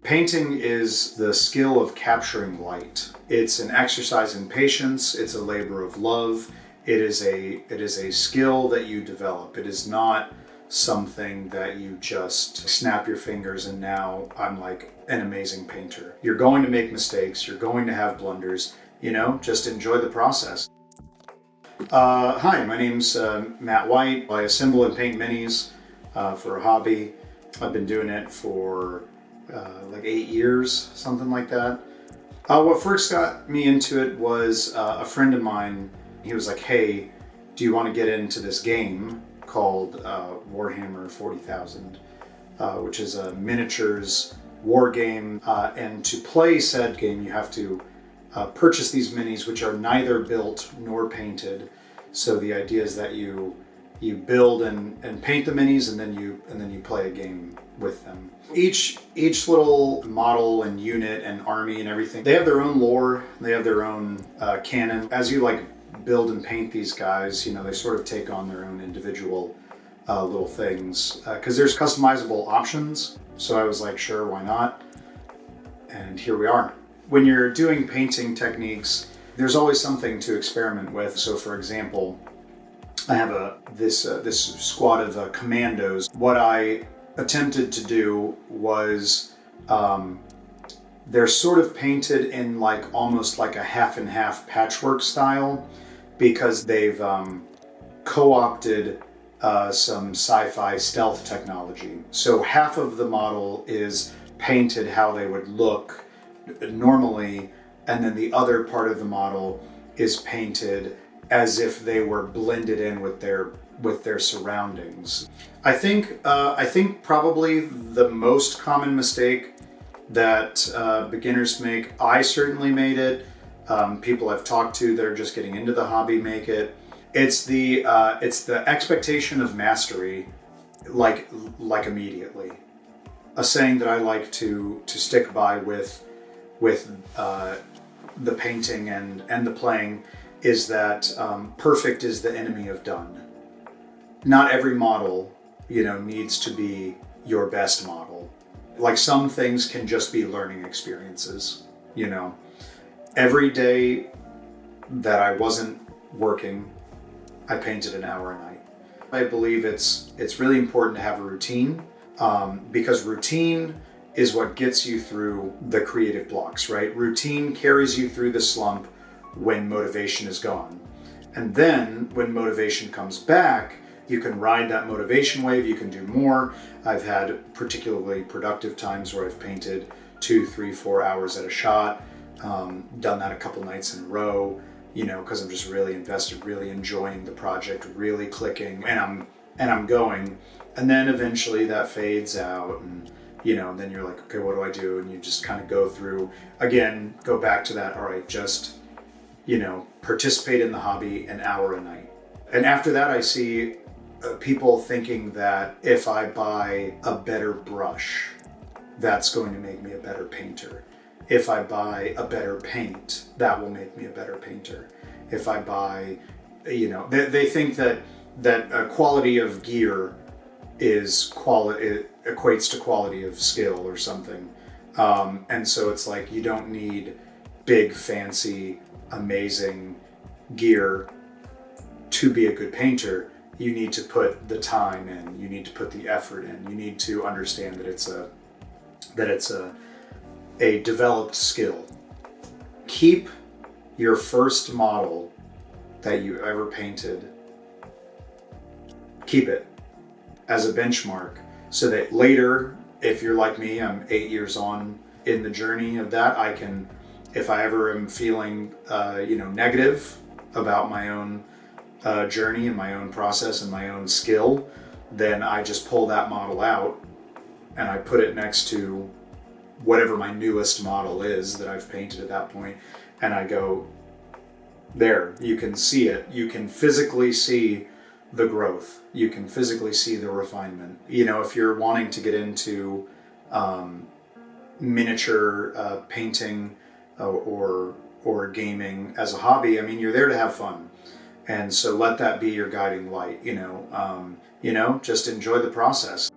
Painting is the skill of capturing light. It's an exercise in patience. It's a labor of love. It is a skill that you develop. It is not something that you just snap your fingers and now I'm like an amazing painter. You're going to make mistakes. You're going to have blunders. Just enjoy the process. Hi, my name's Matt White. I assemble and paint minis for a hobby. I've been doing it for like 8 years, something like that. What first got me into it was a friend of mine. He was like, hey, do you want to get into this game called Warhammer 40,000, which is a miniatures war game. And to play said game, you have to purchase these minis, which are neither built nor painted. So the idea is that you build and paint the minis, and then you play a game with them. Each little model and unit and army and everything, they have their own lore. They have their own canon. As you build and paint these guys, they sort of take on their own individual little things because there's customizable options. So I was like, sure, why not? And here we are. When you're doing painting techniques, there's always something to experiment with. So for example, I have this squad of commandos. What I attempted to do was they're sort of painted in almost like a half and half patchwork style because they've co-opted some sci-fi stealth technology. So half of the model is painted how they would look normally, and then the other part of the model is painted as if they were blended in with their surroundings. I think probably the most common mistake that beginners make, I certainly made it, people I've talked to that are just getting into the hobby make it. It's the expectation of mastery, like immediately. A saying that I like to stick by with the painting and the playing is that perfect is the enemy of done. Not every model, needs to be your best model. Like some things can just be learning experiences, Every day that I wasn't working, I painted an hour a night. I believe it's really important to have a routine because routine is what gets you through the creative blocks, right? Routine carries you through the slump when motivation is gone. And then when motivation comes back, you can ride that motivation wave, you can do more. I've had particularly productive times where I've painted 2, 3, 4 hours at a shot, done that a couple nights in a row, because I'm just really invested, really enjoying the project, really clicking, and I'm going. And then eventually that fades out, and then you're like, okay, what do I do? And you just kind of go through, again, go back to that, all right, just, participate in the hobby an hour a night. And after that, I see people thinking that if I buy a better brush, that's going to make me a better painter. If I buy a better paint, that will make me a better painter. If I buy, they think that quality of gear equates to quality of skill or something. And so it's like you don't need big, fancy, amazing gear to be a good painter. You need to put the time in, you need to put the effort in, you need to understand that it's a developed skill. Keep your first model that you ever painted, keep it as a benchmark so that later, if you're like me, I'm 8 years on in the journey of that, I can, if I ever am feeling negative about my own journey and my own process and my own skill, then I just pull that model out and I put it next to whatever my newest model is that I've painted at that point, and I go, there, you can see it. You can physically see the growth. You can physically see the refinement. If you're wanting to get into miniature painting or gaming as a hobby, you're there to have fun. And so let that be your guiding light, just enjoy the process.